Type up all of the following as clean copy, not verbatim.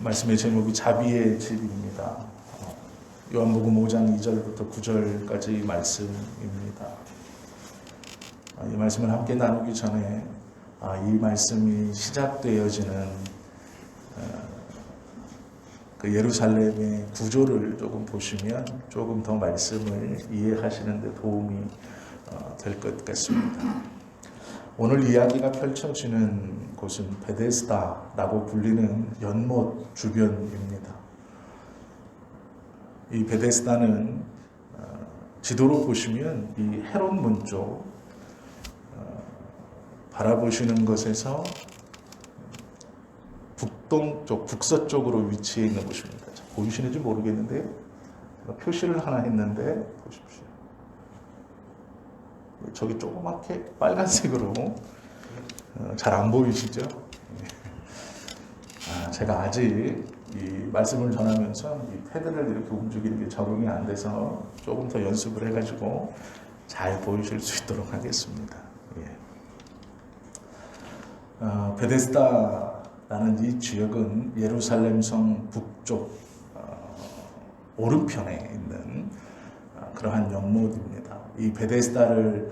말씀의 제목이 자비의 집입니다. 요한복음 5장 2절부터 9절까지 말씀입니다. 이 말씀을 함께 나누기 전에 이 말씀이 시작되어지는 그 예루살렘의 구조를 조금 보시면 조금 더 말씀을 이해하시는 데 도움이 될 것 같습니다. 오늘 이야기가 펼쳐지는 곳은 베데스다라고 불리는 연못 주변입니다. 이 베데스다는 지도로 보시면 이 헤롯문 쪽 바라보시는 것에서 북동쪽, 북서쪽으로 위치해 있는 곳입니다. 보이시는지 모르겠는데 제가 표시를 하나 했는데 보십시오. 저기 조그맣게 빨간색으로 잘 안 보이시죠? 제가 아직 이 말씀을 전하면서 이 패드를 이렇게 움직이는 게 적응이 안 돼서 조금 더 연습을 해가지고 잘 보이실 수 있도록 하겠습니다. 베데스다라는 이 지역은 예루살렘 성 북쪽 오른편에 있는 그러한 연못입니다. 이 베데스다를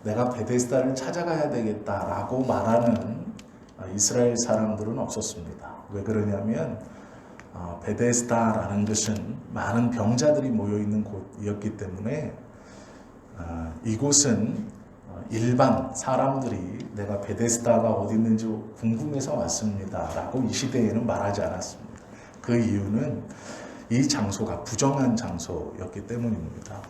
내가 베데스다를 찾아가야 되겠다라고 말하는 이스라엘 사람들은 없었습니다. 왜 그러냐면 베데스다라는 것은 많은 병자들이 모여 있는 곳이었기 때문에 이곳은 일반 사람들이 내가 베데스다가 어디 있는지 궁금해서 왔습니다 라고 이 시대에는 말하지 않았습니다. 그 이유는 이 장소가 부정한 장소였기 때문입니다.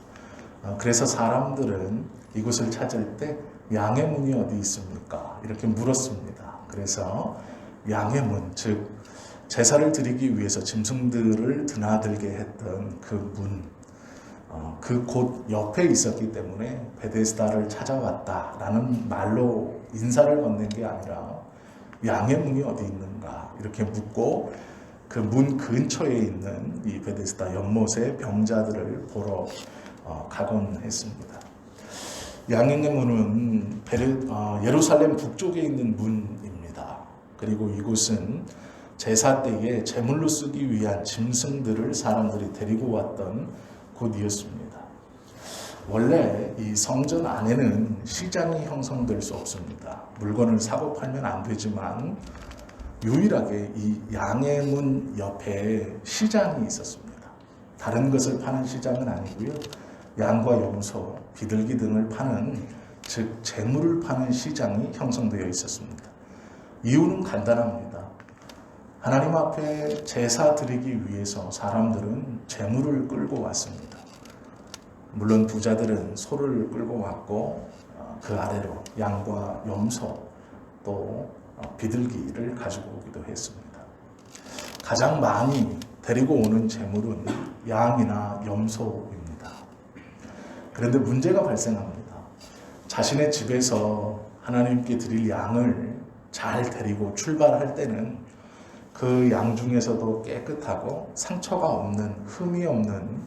그래서 사람들은 이곳을 찾을 때 양의 문이 어디 있습니까? 이렇게 물었습니다. 그래서 양의 문, 즉 제사를 드리기 위해서 짐승들을 드나들게 했던 그 문, 그 곳 옆에 있었기 때문에 베데스다를 찾아왔다라는 말로 인사를 건넨 게 아니라 양의 문이 어디 있는가 이렇게 묻고 그 문 근처에 있는 이 베데스다 연못의 병자들을 보러 가곤 했습니다. 양의 문은 예루살렘 북쪽에 있는 문입니다. 그리고 이곳은 제사 때에 제물로 쓰기 위한 짐승들을 사람들이 데리고 왔던 곳이었습니다. 원래 이 성전 안에는 시장이 형성될 수 없습니다. 물건을 사고 팔면 안 되지만 유일하게 이 양의 문 옆에 시장이 있었습니다. 다른 것을 파는 시장은 아니고요. 양과 염소, 비둘기 등을 파는, 즉 재물을 파는 시장이 형성되어 있었습니다. 이유는 간단합니다. 하나님 앞에 제사 드리기 위해서 사람들은 재물을 끌고 왔습니다. 물론 부자들은 소를 끌고 왔고 그 아래로 양과 염소 또 비둘기를 가지고 오기도 했습니다. 가장 많이 데리고 오는 재물은 양이나 염소입니다. 그런데 문제가 발생합니다. 자신의 집에서 하나님께 드릴 양을 잘 데리고 출발할 때는 그 양 중에서도 깨끗하고 상처가 없는, 흠이 없는,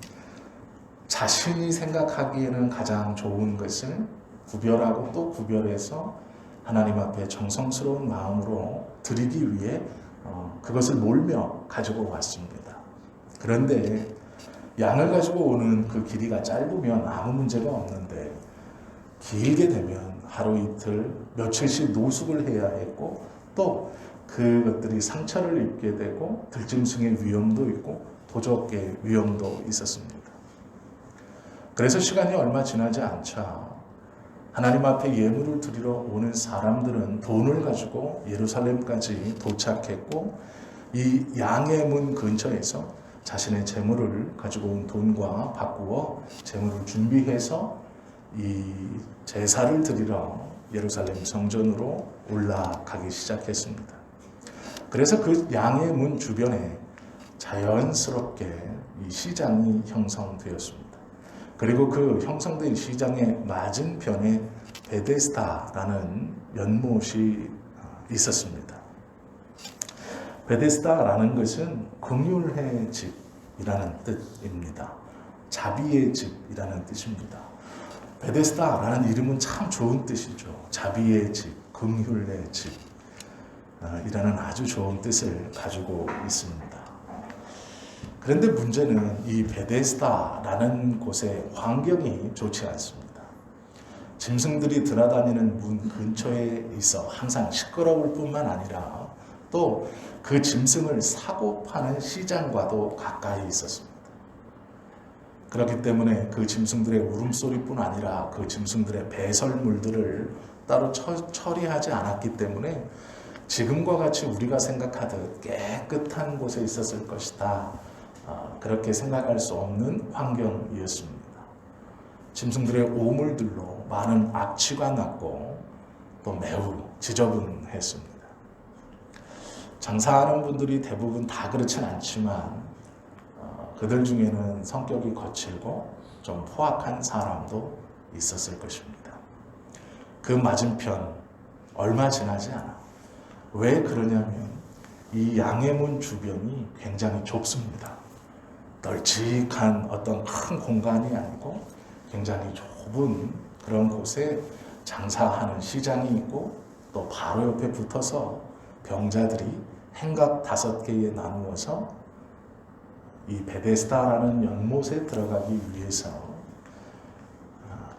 자신이 생각하기에는 가장 좋은 것을 구별하고 또 구별해서 하나님 앞에 정성스러운 마음으로 드리기 위해 그것을 몰며 가지고 왔습니다. 그런데 양을 가지고 오는 그 길이가 짧으면 아무 문제가 없는데 길게 되면 하루 이틀 며칠씩 노숙을 해야 했고 또 그것들이 상처를 입게 되고 들짐승의 위험도 있고 도적의 위험도 있었습니다. 그래서 시간이 얼마 지나지 않자 하나님 앞에 예물을 드리러 오는 사람들은 돈을 가지고 예루살렘까지 도착했고 이 양의 문 근처에서 자신의 재물을 가지고 온 돈과 바꾸어 재물을 준비해서 이 제사를 드리러 예루살렘 성전으로 올라가기 시작했습니다. 그래서 그 양의 문 주변에 자연스럽게 이 시장이 형성되었습니다. 그리고 그 형성된 시장의 맞은편에 베데스다라는 연못이 있었습니다. 베데스다라는 것은 긍휼의 집이라는 뜻입니다. 자비의 집이라는 뜻입니다. 베데스다라는 이름은 참 좋은 뜻이죠. 자비의 집, 긍휼의 집 이라는 아주 좋은 뜻을 가지고 있습니다. 그런데 문제는 이 베데스다라는 곳의 환경이 좋지 않습니다. 짐승들이 드나다니는 문 근처에 있어 항상 시끄러울 뿐만 아니라 또 그 짐승을 사고 파는 시장과도 가까이 있었습니다. 그렇기 때문에 그 짐승들의 울음소리뿐 아니라 그 짐승들의 배설물들을 따로 처리하지 않았기 때문에 지금과 같이 우리가 생각하듯 깨끗한 곳에 있었을 것이다. 그렇게 생각할 수 없는 환경이었습니다. 짐승들의 오물들로 많은 악취가 났고 또 매우 지저분했습니다. 장사하는 분들이 대부분 다 그렇진 않지만 그들 중에는 성격이 거칠고 좀 포악한 사람도 있었을 것입니다. 그 맞은편 얼마 지나지 않아. 왜 그러냐면 이 양의 문 주변이 굉장히 좁습니다. 널찍한 어떤 큰 공간이 아니고 굉장히 좁은 그런 곳에 장사하는 시장이 있고 또 바로 옆에 붙어서 병자들이 행각 5개에 나누어서 이 베데스다라는 연못에 들어가기 위해서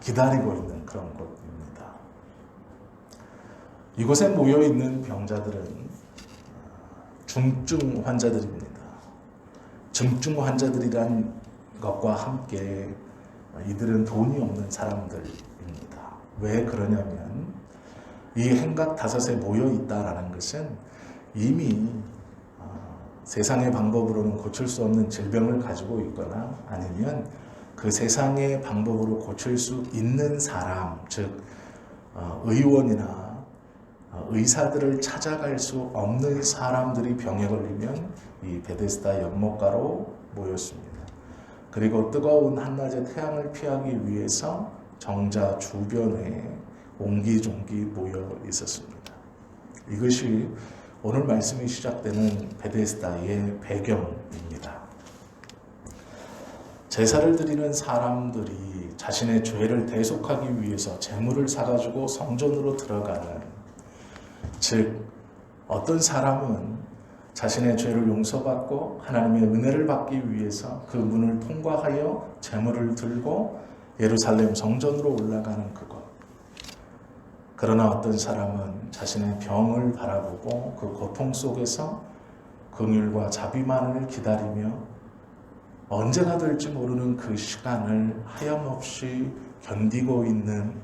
기다리고 있는 그런 곳입니다. 이곳에 모여있는 병자들은 중증 환자들입니다. 중증 환자들이란 것과 함께 이들은 돈이 없는 사람들입니다. 왜 그러냐면 이 행각 5에 모여 있다라는 것은 이미 세상의 방법으로는 고칠 수 없는 질병을 가지고 있거나 아니면 그 세상의 방법으로 고칠 수 있는 사람, 즉 의원이나 의사들을 찾아갈 수 없는 사람들이 병에 걸리면 이 베데스다 연못가로 모였습니다. 그리고 뜨거운 한낮의 태양을 피하기 위해서 정자 주변에 옹기종기 모여 있었습니다. 이것이 오늘 말씀이 시작되는 베데스다의 배경입니다. 제사를 드리는 사람들이 자신의 죄를 대속하기 위해서 제물을 사가지고 성전으로 들어가는, 즉 어떤 사람은 자신의 죄를 용서받고 하나님의 은혜를 받기 위해서 그 문을 통과하여 제물을 들고 예루살렘 성전으로 올라가는 그것. 그러나 어떤 사람은 자신의 병을 바라보고 그 고통 속에서 긍휼과 자비만을 기다리며 언제가 될지 모르는 그 시간을 하염없이 견디고 있는,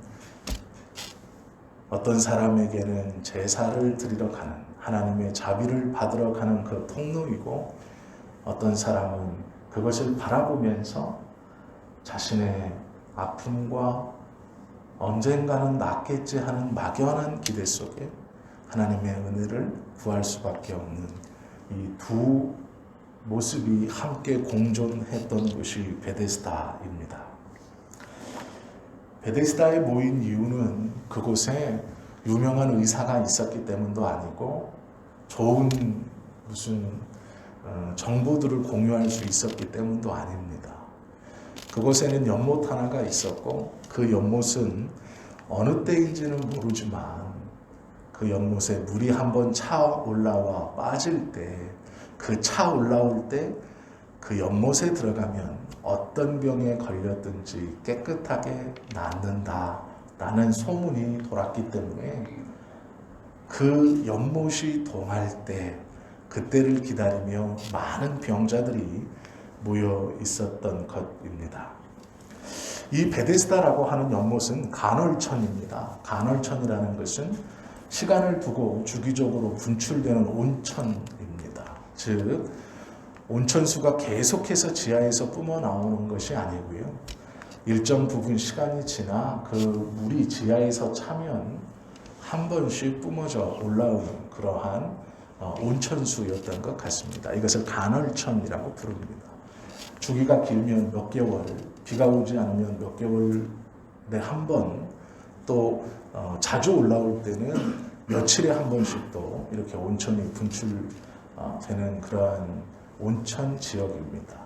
어떤 사람에게는 제사를 드리러 가는, 하나님의 자비를 받으러 가는 그 통로이고, 어떤 사람은 그것을 바라보면서 자신의 아픔과 언젠가는 낫겠지 하는 막연한 기대 속에 하나님의 은혜를 구할 수밖에 없는 이 두 모습이 함께 공존했던 곳이 베데스다입니다. 베데스다에 모인 이유는 그곳에 유명한 의사가 있었기 때문도 아니고 좋은 무슨 정보들을 공유할 수 있었기 때문도 아닙니다. 그곳에는 연못 하나가 있었고 그 연못은 어느 때인지는 모르지만 그 연못에 물이 한번 차 올라와 빠질 때, 그 차 올라올 때 그 연못에 들어가면 어떤 병에 걸렸든지 깨끗하게 낫는다라는 소문이 돌았기 때문에 그 연못이 동할 때, 그때를 기다리며 많은 병자들이 모여 있었던 것입니다. 이 베데스다라고 하는 연못은 간헐천입니다. 간헐천이라는 것은 시간을 두고 주기적으로 분출되는 온천입니다. 즉 온천수가 계속해서 지하에서 뿜어 나오는 것이 아니고요. 일정 부분 시간이 지나 그 물이 지하에서 차면 한 번씩 뿜어져 올라오는 그러한 온천수였던 것 같습니다. 이것을 간헐천이라고 부릅니다. 주기가 길면 몇 개월, 비가 오지 않으면 몇 개월에 한 번, 또 자주 올라올 때는 며칠에 한 번씩 또 이렇게 온천이 분출되는 그러한 온천 지역입니다.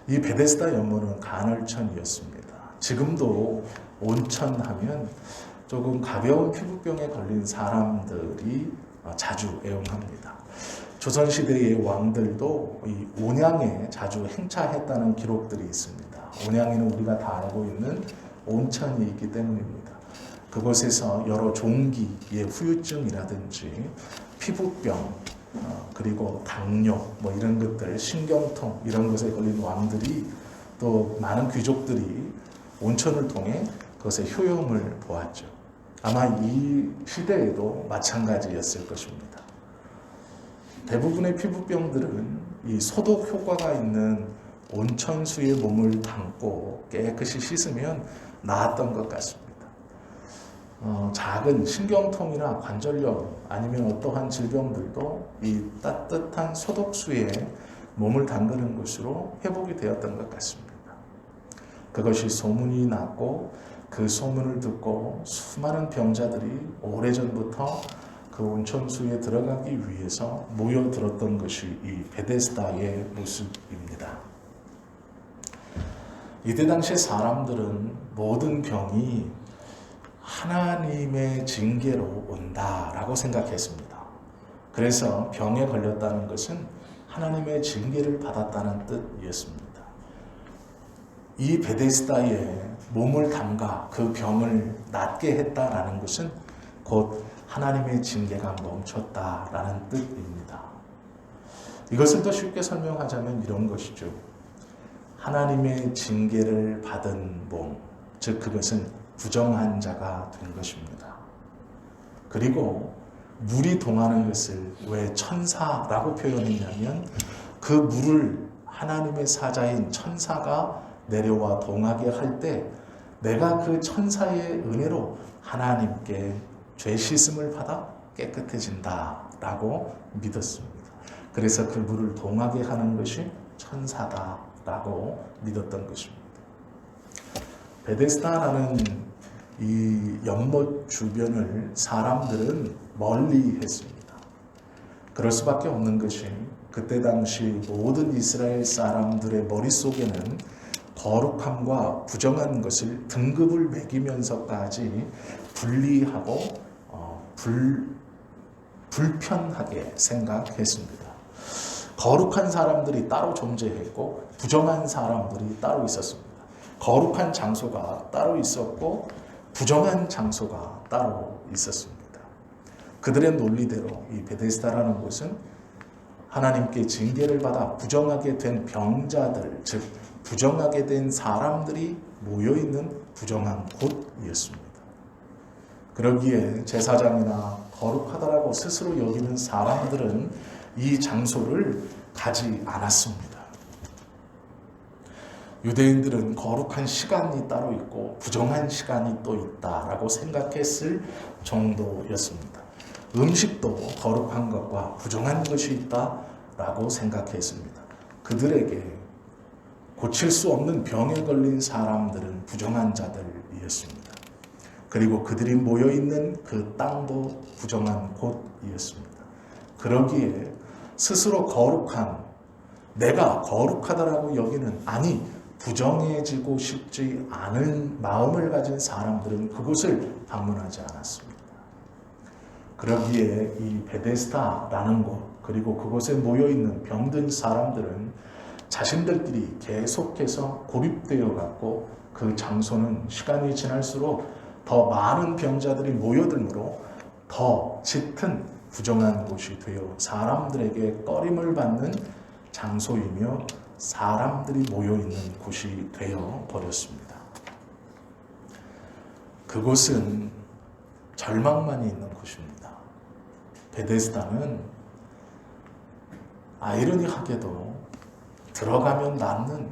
이 베데스다 연못은 간헐천이었습니다. 지금도 온천 하면 조금 가벼운 피부병에 걸린 사람들이 자주 애용합니다. 조선시대의 왕들도 이 온양에 자주 행차했다는 기록들이 있습니다. 온양에는 우리가 다 알고 있는 온천이 있기 때문입니다. 그곳에서 여러 종기의 후유증이라든지 피부병, 그리고 당뇨, 뭐 이런 것들, 신경통 이런 것에 걸린 왕들이 또 많은 귀족들이 온천을 통해 그것의 효용을 보았죠. 아마 이 시대에도 마찬가지였을 것입니다. 대부분의 피부병들은 이 소독 효과가 있는 온천수에 몸을 담고 깨끗이 씻으면 나았던 것 같습니다. 작은 신경통이나 관절염 아니면 어떠한 질병들도 이 따뜻한 소독수에 몸을 담그는 것으로 회복이 되었던 것 같습니다. 그것이 소문이 났고 그 소문을 듣고 수많은 병자들이 오래전부터 그 온천수에 들어가기 위해서 모여들었던 것이 이 베데스다의 모습입니다. 이때 당시 사람들은 모든 병이 하나님의 징계로 온다라고 생각했습니다. 그래서 병에 걸렸다는 것은 하나님의 징계를 받았다는 뜻이었습니다. 이 베데스다에 몸을 담가 그 병을 낫게 했다라는 것은 곧 하나님의 징계가 멈췄다라는 뜻입니다. 이것을 더 쉽게 설명하자면 이런 것이죠. 하나님의 징계를 받은 몸, 즉 그것은 부정한 자가 된 것입니다. 그리고 물이 동하는 것을 왜 천사라고 표현했냐면 그 물을 하나님의 사자인 천사가 내려와 동하게 할 때 내가 그 천사의 은혜로 하나님께 죄 씻음을 받아 깨끗해진다라고 믿었습니다. 그래서 그 물을 동하게 하는 것이 천사다라고 믿었던 것입니다. 베데스다라는 이 연못 주변을 사람들은 멀리 했습니다. 그럴 수밖에 없는 것이 그때 당시 모든 이스라엘 사람들의 머릿속에는 거룩함과 부정한 것을 등급을 매기면서까지 분리하고 불편하게 생각했습니다. 거룩한 사람들이 따로 존재했고 부정한 사람들이 따로 있었습니다. 거룩한 장소가 따로 있었고 부정한 장소가 따로 있었습니다. 그들의 논리대로 이 베데스다라는 곳은 하나님께 징계를 받아 부정하게 된 병자들, 즉 부정하게 된 사람들이 모여있는 부정한 곳이었습니다. 그러기에 제사장이나 거룩하다라고 스스로 여기는 사람들은 이 장소를 가지 않았습니다. 유대인들은 거룩한 시간이 따로 있고 부정한 시간이 또 있다라고 생각했을 정도였습니다. 음식도 거룩한 것과 부정한 것이 있다라고 생각했습니다. 그들에게 고칠 수 없는 병에 걸린 사람들은 부정한 자들이었습니다. 그리고 그들이 모여있는 그 땅도 부정한 곳이었습니다. 그러기에 스스로 거룩한, 내가 거룩하다라고 여기는, 아니 부정해지고 싶지 않은 마음을 가진 사람들은 그곳을 방문하지 않았습니다. 그러기에 이 베데스다라는 곳, 그리고 그곳에 모여있는 병든 사람들은 자신들끼리 계속해서 고립되어 갔고 그 장소는 시간이 지날수록 더 많은 병자들이 모여들므로 더 짙은 부정한 곳이 되어 사람들에게 꺼림을 받는 장소이며 사람들이 모여있는 곳이 되어 버렸습니다. 그곳은 절망만이 있는 곳입니다. 베데스다는 아이러니하게도 들어가면 낫는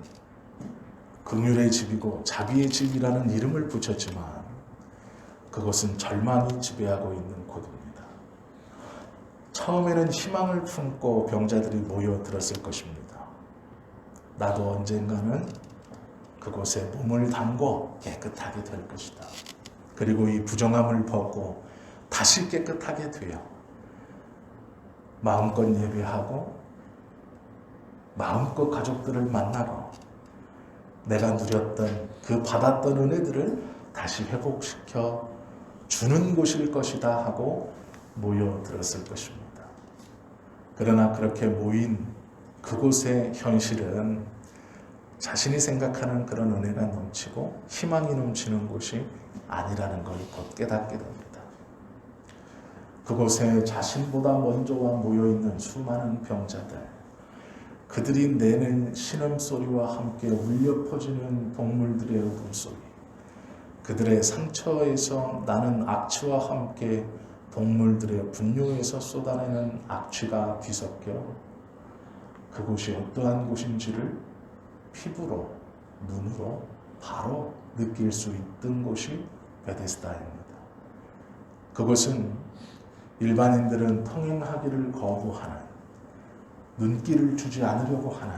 긍휼의 집이고 자비의 집이라는 이름을 붙였지만 그것은 절망이 지배하고 있는 곳입니다. 처음에는 희망을 품고 병자들이 모여들었을 것입니다. 나도 언젠가는 그곳에 몸을 담고 깨끗하게 될 것이다. 그리고 이 부정함을 벗고 다시 깨끗하게 되어 마음껏 예배하고 마음껏 가족들을 만나고 내가 누렸던 그 받았던 은혜들을 다시 회복시켜 주는 곳일 것이다 하고 모여들었을 것입니다. 그러나 그렇게 모인 그곳의 현실은 자신이 생각하는 그런 은혜가 넘치고 희망이 넘치는 곳이 아니라는 걸 곧 깨닫게 됩니다. 그곳에 자신보다 먼저와 모여있는 수많은 병자들, 그들이 내는 신음소리와 함께 울려 퍼지는 동물들의 울음소리, 그들의 상처에서 나는 악취와 함께 동물들의 분뇨에서 쏟아내는 악취가 뒤섞여 그곳이 어떠한 곳인지를 피부로, 눈으로 바로 느낄 수 있던 곳이 베데스다입니다. 그곳은 일반인들은 통행하기를 거부하는, 눈길을 주지 않으려고 하는,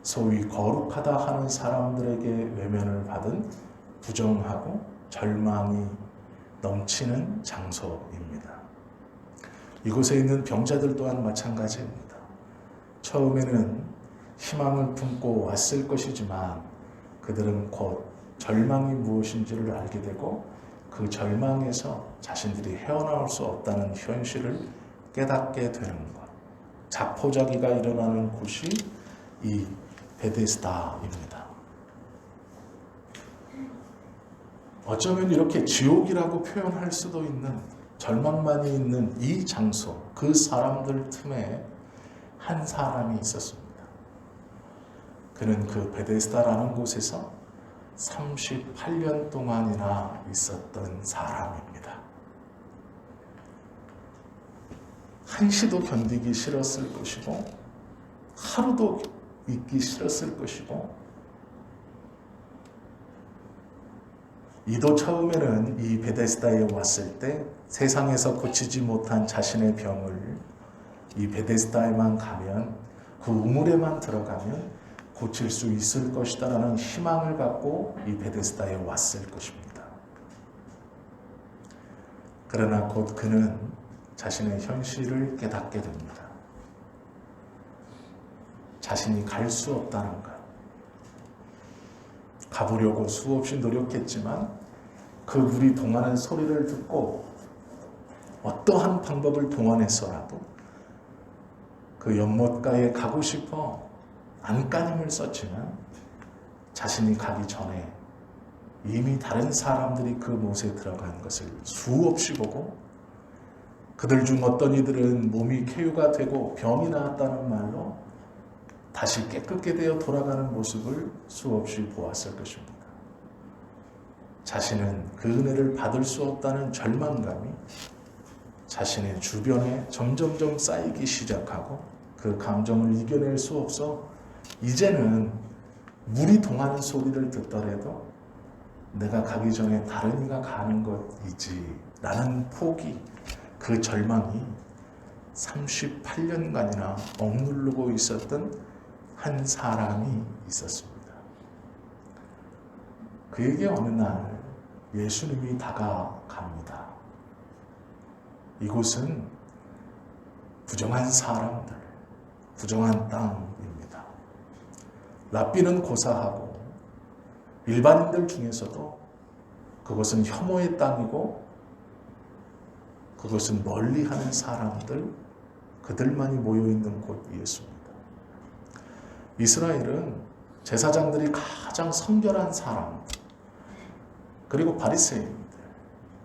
소위 거룩하다 하는 사람들에게 외면을 받은 부정하고 절망이 넘치는 장소입니다. 이곳에 있는 병자들 또한 마찬가지입니다. 처음에는 희망을 품고 왔을 것이지만 그들은 곧 절망이 무엇인지를 알게 되고 그 절망에서 자신들이 헤어나올 수 없다는 현실을 깨닫게 되는 것. 자포자기가 일어나는 곳이 이 베데스다입니다. 어쩌면 이렇게 지옥이라고 표현할 수도 있는 절망만이 있는 이 장소, 그 사람들 틈에 한 사람이 있었습니다. 그는 그 베데스다라는 곳에서 38년 동안이나 있었던 사람입니다. 한시도 견디기 싫었을 것이고 하루도 있기 싫었을 것이고 이도 처음에는 이 베데스다에 왔을 때 세상에서 고치지 못한 자신의 병을 이 베데스다에만 가면 그 우물에만 들어가면 고칠 수 있을 것이다 라는 희망을 갖고 이 베데스다에 왔을 것입니다. 그러나 곧 그는 자신의 현실을 깨닫게 됩니다. 자신이 갈 수 없다는 것. 가보려고 수없이 노력했지만 그 물이 동하는 소리를 듣고 어떠한 방법을 동원해서라도 그 연못가에 가고 싶어 안간힘을 썼지만 자신이 가기 전에 이미 다른 사람들이 그 못에 들어간 것을 수없이 보고 그들 중 어떤 이들은 몸이 쾌유가 되고 병이 나았다는 말로 다시 깨끗게 되어 돌아가는 모습을 수없이 보았을 것입니다. 자신은 그 은혜를 받을 수 없다는 절망감이 자신의 주변에 점점점 쌓이기 시작하고 그 감정을 이겨낼 수 없어 이제는 물이 동하는 소리를 듣더라도 내가 가기 전에 다른 이가 가는 것이지 라는 포기, 그 절망이 38년간이나 억누르고 있었던 한 사람이 있었습니다. 그에게 어느 날 예수님이 다가갑니다. 이곳은 부정한 사람들, 부정한 땅입니다. 랍비는 고사하고 일반인들 중에서도 그것은 혐오의 땅이고 그것은 멀리하는 사람들, 그들만이 모여있는 곳이었습니다. 이스라엘은 제사장들이 가장 성결한 사람, 그리고 바리새인들,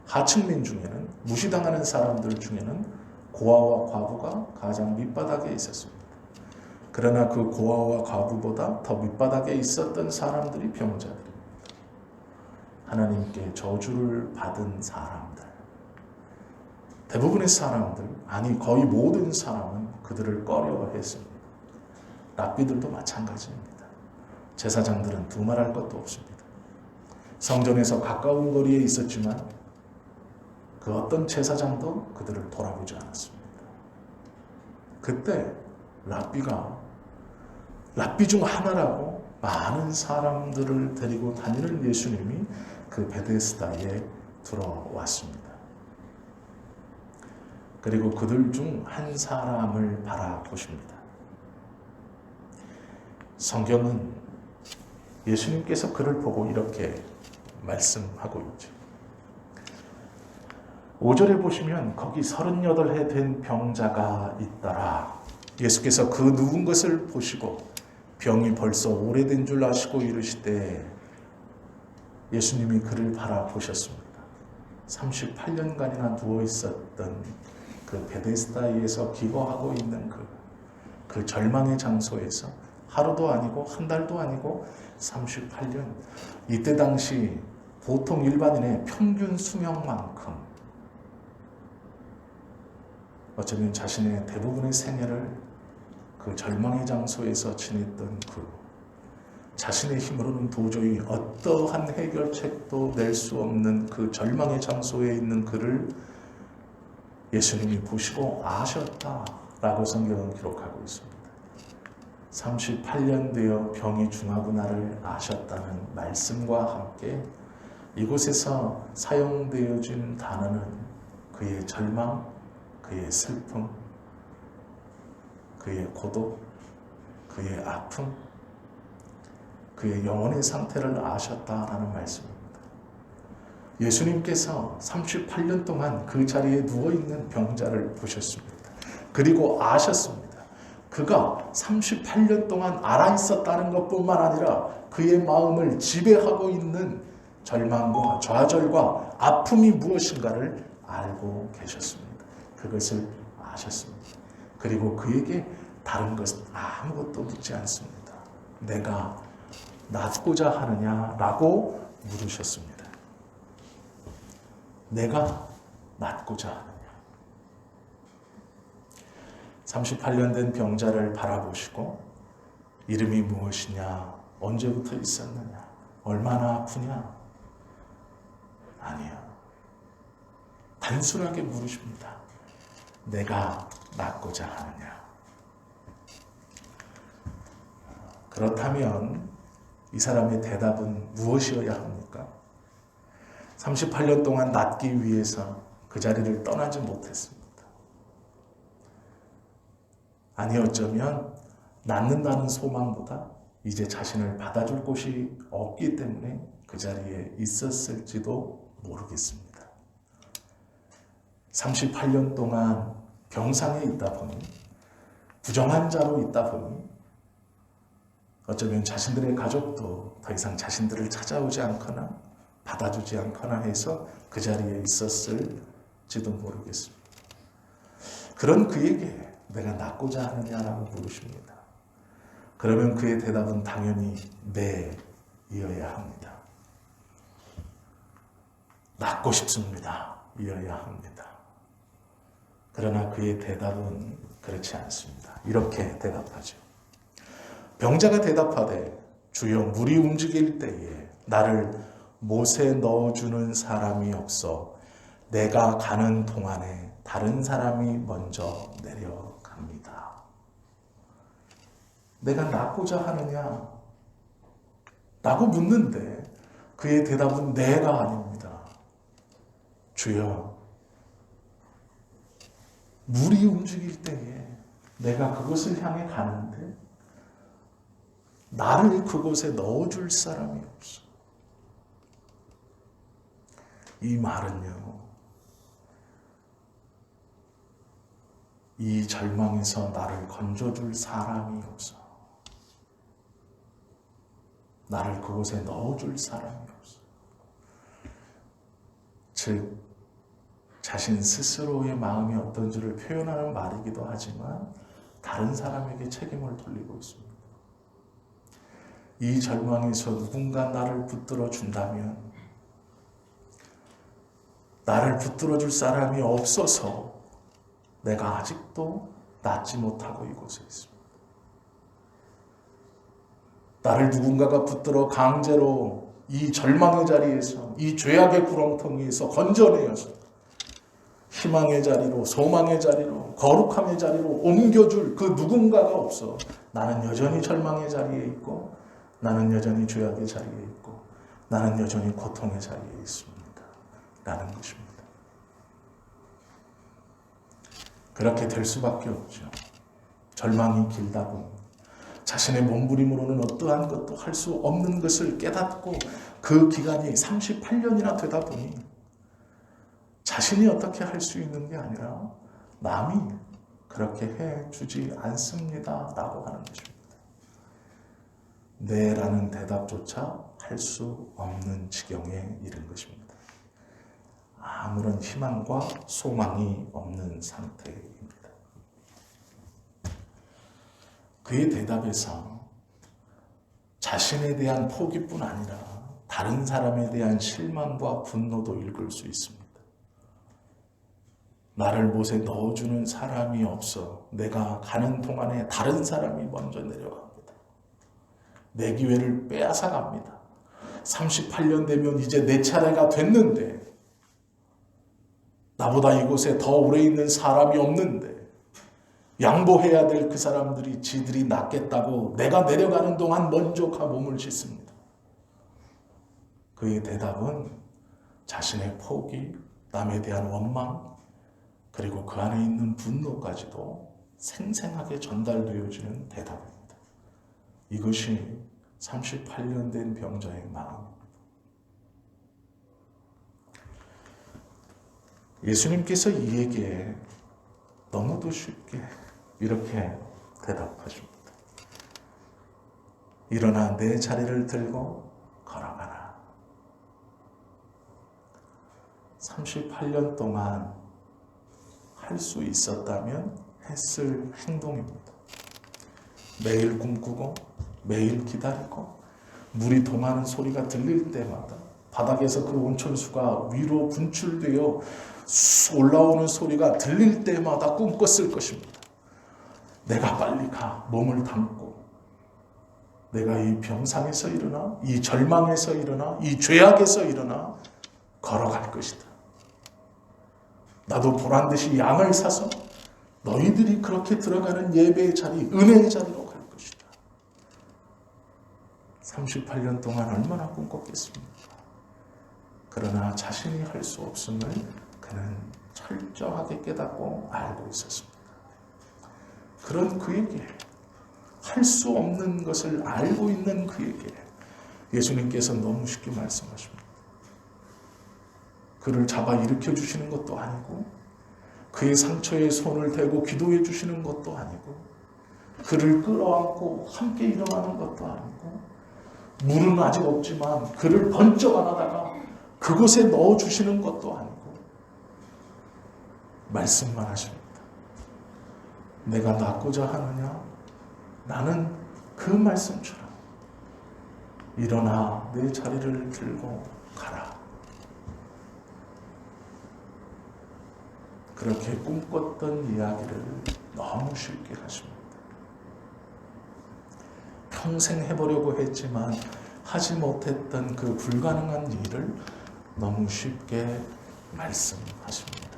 하층민 중에는 무시당하는 사람들 중에는 고아와 과부가 가장 밑바닥에 있었습니다. 그러나 그 고아와 과부보다 더 밑바닥에 있었던 사람들이 병자들입니다. 하나님께 저주를 받은 사람들. 대부분의 사람들, 아니 거의 모든 사람은 그들을 꺼려했습니다. 랍비들도 마찬가지입니다. 제사장들은 두말할 것도 없습니다. 성전에서 가까운 거리에 있었지만 그 어떤 제사장도 그들을 돌아보지 않았습니다. 그때 랍비 중 하나라고 많은 사람들을 데리고 다니는 예수님이 그 베데스다에 들어왔습니다. 그리고 그들 중 한 사람을 바라보십니다. 성경은 예수님께서 그를 보고 이렇게 말씀하고 있죠. 5절에 보시면 거기 38해 된 병자가 있더라. 예수께서 그 누운 것을 보시고 병이 벌써 오래된 줄 아시고 이르시되 예수님이 그를 바라보셨습니다. 38년간이나 누워 있었던 그 베데스다에서 기거하고 있는 그 절망의 장소에서 하루도 아니고 한 달도 아니고 38년, 이때 당시 보통 일반인의 평균 수명만큼 어쩌면 자신의 대부분의 생애를 그 절망의 장소에서 지냈던 자신의 힘으로는 도저히 어떠한 해결책도 낼 수 없는 그 절망의 장소에 있는 그를 예수님이 보시고 아셨다라고 성경은 기록하고 있습니다. 38년 되어 병이 중하구나를 아셨다는 말씀과 함께 이곳에서 사용되어진 단어는 그의 절망, 그의 슬픔, 그의 고독, 그의 아픔, 그의 영혼의 상태를 아셨다라는 말씀입니다. 예수님께서 38년 동안 그 자리에 누워있는 병자를 보셨습니다. 그리고 아셨습니다. 그가 38년 동안 알아 있었다는 것뿐만 아니라 그의 마음을 지배하고 있는 절망과 좌절과 아픔이 무엇인가를 알고 계셨습니다. 그것을 아셨습니다. 그리고 그에게 다른 것 아무것도 묻지 않습니다. 내가 낫고자 하느냐라고 물으셨습니다. 내가 낫고자 하느냐. 38년 된 병자를 바라보시고 이름이 무엇이냐, 언제부터 있었느냐, 얼마나 아프냐. 아니요. 단순하게 물으십니다. 내가 낫고자 하느냐. 그렇다면 이 사람의 대답은 무엇이어야 합니까? 38년 동안 낫기 위해서 그 자리를 떠나지 못했습니다. 아니 어쩌면 낫는다는 소망보다 이제 자신을 받아줄 곳이 없기 때문에 그 자리에 있었을지도 모르겠습니다. 38년 동안 병상에 있다 보니, 부정한 자로 있다 보니 어쩌면 자신들의 가족도 더 이상 자신들을 찾아오지 않거나 받아주지 않거나 해서 그 자리에 있었을지도 모르겠습니다. 그런 그에게 내가 낫고자 하느냐라고 물으십니다. 그러면 그의 대답은 당연히 네이어야 합니다. 낫고 싶습니다. 이어야 합니다. 그러나 그의 대답은 그렇지 않습니다. 이렇게 대답하죠. 병자가 대답하되 주여 물이 움직일 때에 나를 못에 넣어주는 사람이 없어 내가 가는 동안에 다른 사람이 먼저 내려갑니다. 내가 낫고자 하느냐? 라고 묻는데 그의 대답은 내가 아닙니다. 주여, 물이 움직일 때에 내가 그곳을 향해 가는데 나를 그곳에 넣어줄 사람이 없어. 이 말은요, 이 절망에서 나를 건져줄 사람이 없어. 나를 그곳에 넣어줄 사람이 없어. 즉, 자신 스스로의 마음이 어떤지를 표현하는 말이기도 하지만 다른 사람에게 책임을 돌리고 있습니다. 이 절망에서 누군가 나를 붙들어 준다면, 나를 붙들어 줄 사람이 없어서 내가 아직도 낫지 못하고 이곳에 있습니다. 나를 누군가가 붙들어 강제로 이 절망의 자리에서, 이 죄악의 구렁텅이에서 건져내어서 희망의 자리로, 소망의 자리로, 거룩함의 자리로 옮겨줄 그 누군가가 없어 나는 여전히 절망의 자리에 있고, 나는 여전히 죄악의 자리에 있고, 나는 여전히 고통의 자리에 있습니다. 라는 것입니다. 그렇게 될 수밖에 없죠. 절망이 길다 보니 자신의 몸부림으로는 어떠한 것도 할 수 없는 것을 깨닫고 그 기간이 38년이나 되다 보니 자신이 어떻게 할 수 있는 게 아니라 남이 그렇게 해주지 않습니다 라고 하는 것입니다. 네라는 대답조차 할 수 없는 지경에 이른 것입니다. 아무런 희망과 소망이 없는 상태입니다. 그의 대답에서 자신에 대한 포기뿐 아니라 다른 사람에 대한 실망과 분노도 읽을 수 있습니다. 나를 못에 넣어주는 사람이 없어 내가 가는 동안에 다른 사람이 먼저 내려갑니다. 내 기회를 빼앗아 갑니다. 38년 되면 이제 내 차례가 됐는데 나보다 이곳에 더 오래 있는 사람이 없는데 양보해야 될 그 사람들이 지들이 낫겠다고 내가 내려가는 동안 먼저 가 몸을 씻습니다. 그의 대답은 자신의 포기, 남에 대한 원망, 그리고 그 안에 있는 분노까지도 생생하게 전달되어지는 대답입니다. 이것이 38년 된 병자의 마음입니다. 예수님께서 이에게 너무도 쉽게 이렇게 대답하십니다. 일어나 내 자리를 들고 걸어가라. 38년 동안 할 수 있었다면 했을 행동입니다. 매일 꿈꾸고 매일 기다리고 물이 동하는 소리가 들릴 때마다 바닥에서 그 온천수가 위로 분출되어 올라오는 소리가 들릴 때마다 꿈꿨을 것입니다. 내가 빨리 가 몸을 담고 내가 이 병상에서 일어나 이 절망에서 일어나 이 죄악에서 일어나 걸어갈 것이다. 나도 보란듯이 양을 사서 너희들이 그렇게 들어가는 예배의 자리, 은혜의 자리로 갈 것이다. 38년 동안 얼마나 꿈꿨겠습니까? 그러나 자신이 할 수 없음을 그는 철저하게 깨닫고 알고 있었습니다. 그런 그에게 할 수 없는 것을 알고 있는 그에게 예수님께서 너무 쉽게 말씀하십니다. 그를 잡아 일으켜 주시는 것도 아니고 그의 상처에 손을 대고 기도해 주시는 것도 아니고 그를 끌어안고 함께 일어나는 것도 아니고 물은 아직 없지만 그를 번쩍 안아다가 그곳에 넣어주시는 것도 아니고 말씀만 하십니다. 내가 낫고자 하느냐? 나는 그 말씀처럼 일어나 내 자리를 들고 가라. 그렇게 꿈꿨던 이야기를 너무 쉽게 하십니다. 평생 해보려고 했지만 하지 못했던 그 불가능한 일을 너무 쉽게 말씀하십니다.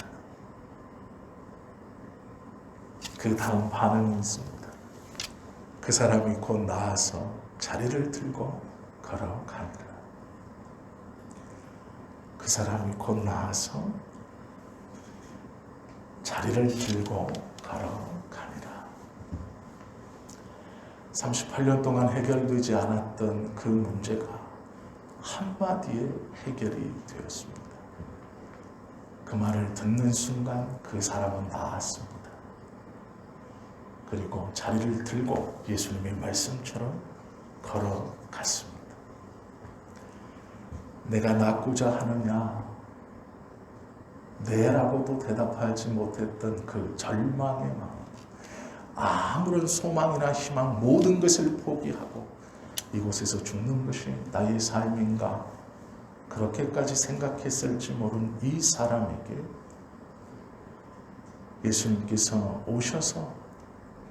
그 다음 반응이 있습니다. 그 사람이 곧 나아서 자리를 들고 걸어가니라. 그 사람이 곧 나아서 자리를 들고 걸어가니라. 38년 동안 해결되지 않았던 그 문제가 한마디에 해결이 되었습니다. 그 말을 듣는 순간 그 사람은 나았습니다. 그리고 자리를 들고 예수님의 말씀처럼 걸어갔습니다. 내가 낫고자 하느냐? 네라고도 대답하지 못했던 그 절망의 마음, 아무런 소망이나 희망 모든 것을 포기하고 이곳에서 죽는 것이 나의 삶인가 그렇게까지 생각했을지 모르는 이 사람에게 예수님께서 오셔서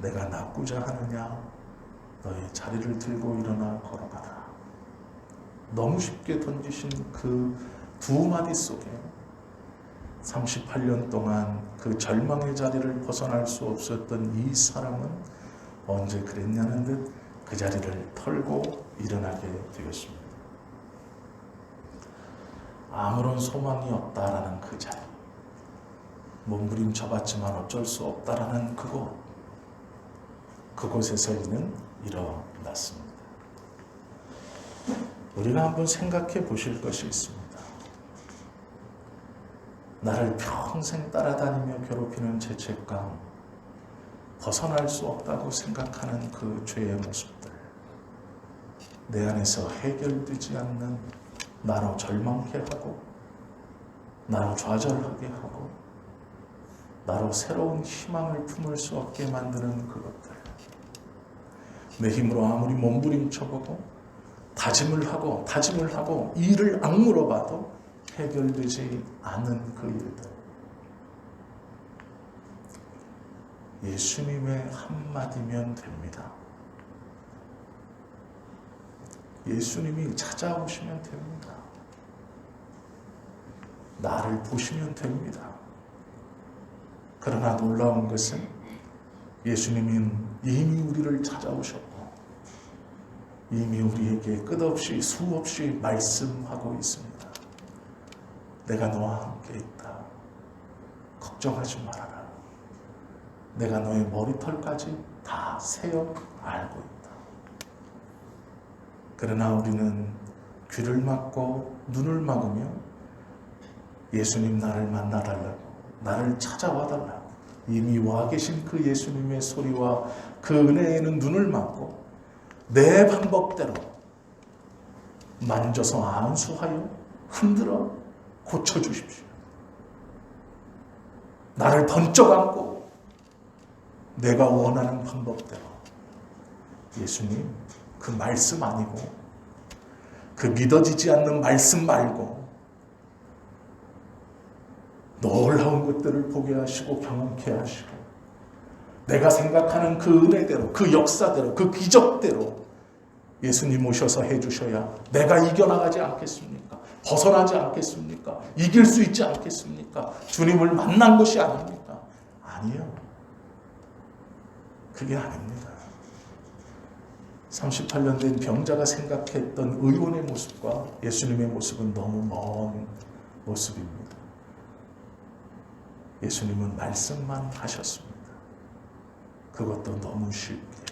내가 낫고자 하느냐? 너의 자리를 들고 일어나 걸어가라. 너무 쉽게 던지신 그 두 마디 속에 38년 동안 그 절망의 자리를 벗어날 수 없었던 이 사람은 언제 그랬냐는 듯 그 자리를 털고 일어나게 되었습니다. 아무런 소망이 없다라는 그 자리, 몸부림쳐봤지만 어쩔 수 없다라는 그곳에서 이는 일어났습니다. 우리가 한번 생각해 보실 것이 있습니다. 나를 평생 따라다니며 괴롭히는 죄책감, 벗어날 수 없다고 생각하는 그 죄의 모습들, 내 안에서 해결되지 않는 나로 절망케 하고 나로 좌절하게 하고 나로 새로운 희망을 품을 수 없게 만드는 그것들, 내 힘으로 아무리 몸부림쳐보고 다짐을 하고 이를 악물어 봐도 해결되지 않는 그 일들, 예수님의 한마디면 됩니다. 예수님이 찾아오시면 됩니다. 나를 보시면 됩니다. 그러나 놀라운 것은 예수님은 이미 우리를 찾아오셨고 이미 우리에게 끝없이 수없이 말씀하고 있습니다. 내가 너와 함께 있다. 걱정하지 말아라. 내가 너의 머리털까지 다 세어 알고 있다. 그러나 우리는 귀를 막고 눈을 막으며 예수님 나를 만나달라고, 나를 찾아와 달라고, 이미 와 계신 그 예수님의 소리와 그 은혜에는 눈을 막고 내 방법대로 만져서 안수하여 흔들어 고쳐주십시오. 나를 번쩍 안고 내가 원하는 방법대로, 예수님 그 말씀 아니고 그 믿어지지 않는 말씀 말고 놀라운 것들을 보게 하시고 경험케 하시고 내가 생각하는 그 은혜대로, 그 역사대로, 그 기적대로 예수님 오셔서 해주셔야 내가 이겨나가지 않겠습니까? 벗어나지 않겠습니까? 이길 수 있지 않겠습니까? 주님을 만난 것이 아닙니까? 아니요. 그게 아닙니다. 38년 된 병자가 생각했던 의원의 모습과 예수님의 모습은 너무 먼 모습입니다. 예수님은 말씀만 하셨습니다. 그것도 너무 쉽게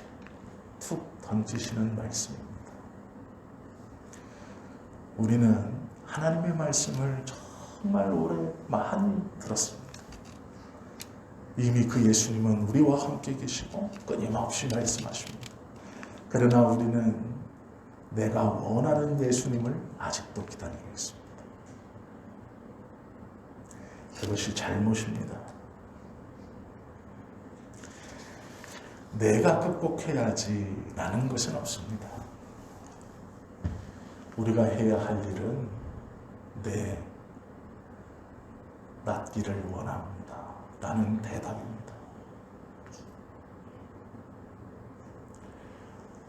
툭 던지시는 말씀입니다. 우리는 하나님의 말씀을 정말 오래 많이 들었습니다. 이미 그 예수님은 우리와 함께 계시고 끊임없이 말씀하십니다. 그러나 우리는 내가 원하는 예수님을 아직도 기다리고 있습니다. 그것이 잘못입니다. 내가 극복해야지 라는 것은 없습니다. 우리가 해야 할 일은 내 낫기를 원합니다 라는 대답입니다.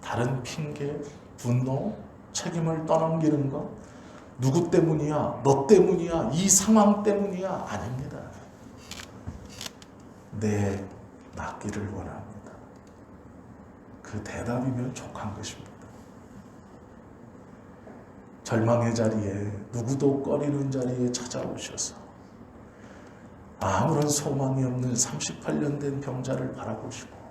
다른 핑계, 분노, 책임을 떠넘기는 것, 누구 때문이야, 너 때문이야, 이 상황 때문이야, 아닙니다. 내 낫기를 원합니다. 그 대답이면 족한 것입니다. 절망의 자리에, 누구도 꺼리는 자리에 찾아오셔서 아무런 소망이 없는 38년 된 병자를 바라보시고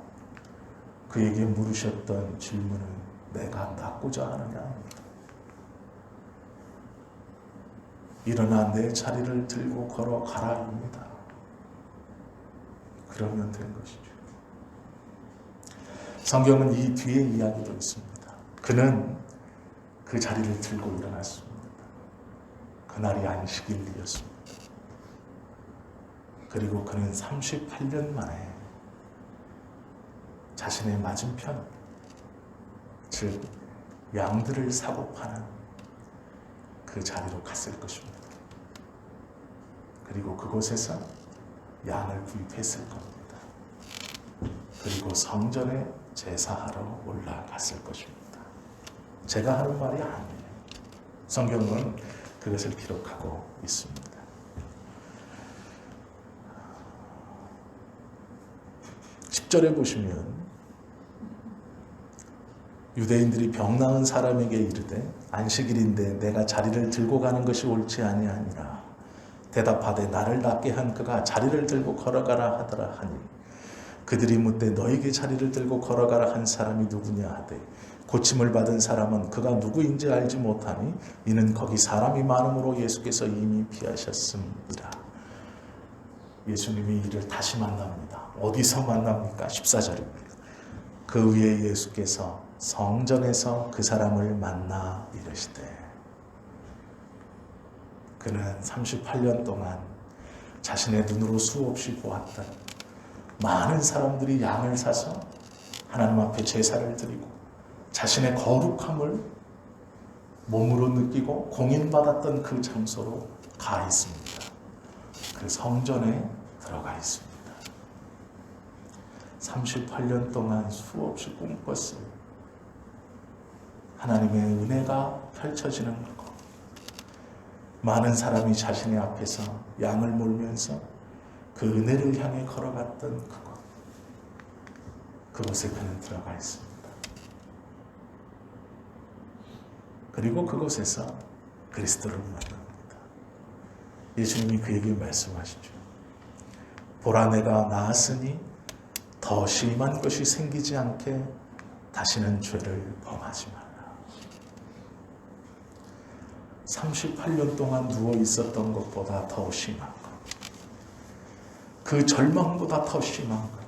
그에게 물으셨던 질문은 내가 낫고자 하느냐입니다. 일어나 내 자리를 들고 걸어가라입니다. 그러면 된 것이죠. 성경은 이 뒤에 이야기도 있습니다. 그는 그 자리를 들고 일어났습니다. 그날이 안식일이었습니다. 그리고 그는 38년 만에 자신의 맞은편, 즉 양들을 사고 파는 그 자리로 갔을 것입니다. 그리고 그곳에서 양을 구입했을 겁니다. 그리고 성전에 제사하러 올라갔을 것입니다. 제가 하는 말이 아니에요. 성경은 그것을 기록하고 있습니다. 10절에 보시면 유대인들이 병 나은 사람에게 이르되 안식일인데 내가 자리를 들고 가는 것이 옳지 아니하니라. 대답하되 나를 낫게 한 그가 자리를 들고 걸어가라 하더라 하니 그들이 묻되 너에게 자리를 들고 걸어가라 한 사람이 누구냐 하되 고침을 받은 사람은 그가 누구인지 알지 못하니 이는 거기 사람이 많음으로 예수께서 이미 피하셨음이라. 예수님이 이를 다시 만납니다. 어디서 만납니까? 14절입니다. 그 위에 예수께서 성전에서 그 사람을 만나 이르시되, 그는 38년 동안 자신의 눈으로 수없이 보았던 많은 사람들이 양을 사서 하나님 앞에 제사를 드리고 자신의 거룩함을 몸으로 느끼고 공인받았던 그 장소로 가 있습니다. 그 성전에 들어가 있습니다. 38년 동안 수없이 꿈꿨을 하나님의 은혜가 펼쳐지는 것, 많은 사람이 자신의 앞에서 양을 몰면서 그 은혜를 향해 걸어갔던 그곳에 그는 들어가 있습니다. 그리고 그곳에서 그리스도를 만납니다. 예수님이 그에게 말씀하시죠. 보라, 내가 나았으니 더 심한 것이 생기지 않게 다시는 죄를 범하지 말라. 38년 동안 누워 있었던 것보다 더 심한 것, 그 절망보다 더 심한 것,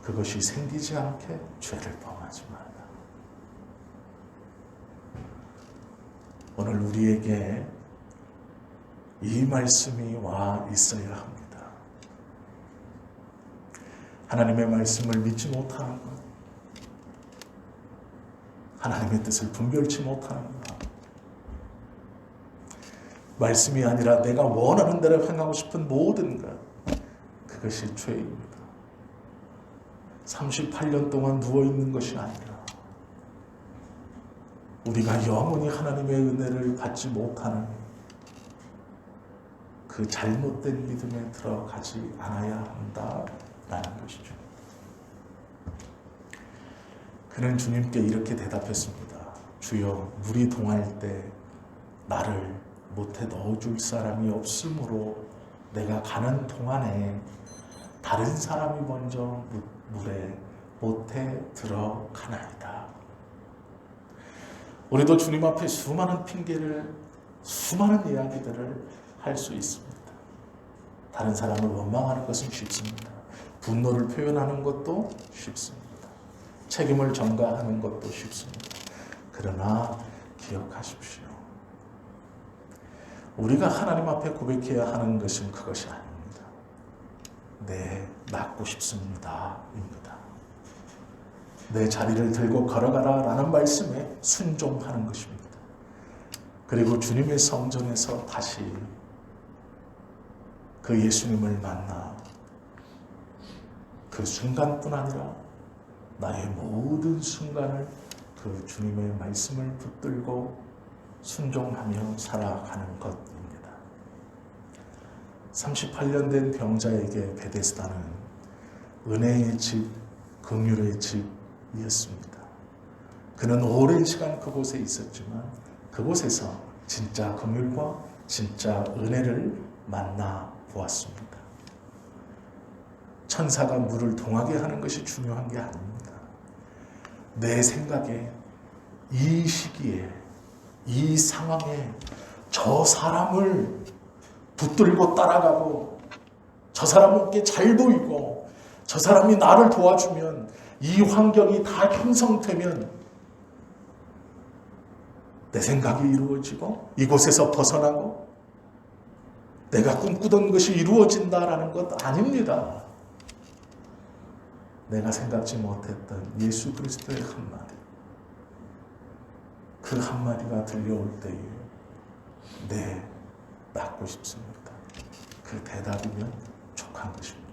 그것이 생기지 않게 죄를 범하지 말라. 오늘 우리에게 이 말씀이 와 있어야 합니다. 하나님의 말씀을 믿지 못하는 것, 하나님의 뜻을 분별치 못하는 것, 말씀이 아니라 내가 원하는 대로 행하고 싶은 모든 것, 그것이 죄입니다. 38년 동안 누워있는 것이 아니라 우리가 영원히 하나님의 은혜를 받지 못하는 그 잘못된 믿음에 들어가지 않아야 한다라는 것이죠. 그는 주님께 이렇게 대답했습니다. 주여, 물이 동할 때 나를 못에 넣어줄 사람이 없으므로 내가 가는 동안에 다른 사람이 먼저 물에 못에 들어가나이다. 우리도 주님 앞에 수많은 핑계를, 수많은 이야기들을 할 수 있습니다. 다른 사람을 원망하는 것은 쉽습니다. 분노를 표현하는 것도 쉽습니다. 책임을 전가하는 것도 쉽습니다. 그러나 기억하십시오. 우리가 하나님 앞에 고백해야 하는 것은 그것이 아닙니다. 네, 낫고 싶습니다. 입니다. 내 자리를 들고 걸어가라 라는 말씀에 순종하는 것입니다. 그리고 주님의 성전에서 다시 그 예수님을 만나 그 순간뿐 아니라 나의 모든 순간을 그 주님의 말씀을 붙들고 순종하며 살아가는 것입니다. 38년 된 병자에게 베데스다는 은혜의 집, 긍휼의 집이었습니다. 그는 오랜 시간 그곳에 있었지만 그곳에서 진짜 긍휼과 진짜 은혜를 만나 보았습니다. 천사가 물을 동하게 하는 것이 중요한 게 아닙니다. 내 생각에 이 시기에, 이 상황에 저 사람을 붙들고 따라가고 저 사람께 잘 보이고 저 사람이 나를 도와주면 이 환경이 다 형성되면 내 생각이 이루어지고 이곳에서 벗어나고 내가 꿈꾸던 것이 이루어진다라는 것 아닙니다. 내가 생각지 못했던 예수 그리스도의 한마디, 그 한마디가 들려올 때에 네, 낫고 싶습니다. 그 대답이면 족한 것입니다.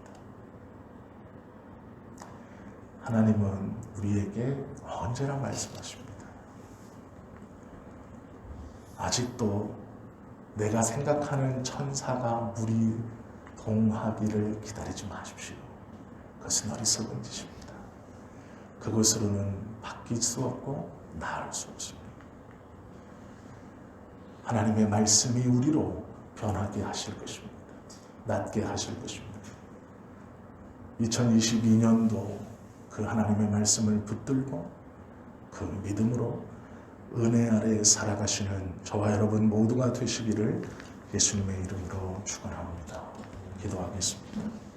하나님은 우리에게 언제나 말씀하십니다. 아직도 내가 생각하는 천사가 물이 동하기를 기다리지 마십시오. 그것은 어리석은 짓입니다. 그것으로는 바뀔 수 없고 나을 수 없습니다. 하나님의 말씀이 우리로 변하게 하실 것입니다. 낫게 하실 것입니다. 2022년도 그 하나님의 말씀을 붙들고 그 믿음으로 은혜 아래 살아가시는 저와 여러분 모두가 되시기를 예수님의 이름으로 축원합니다. 기도하겠습니다.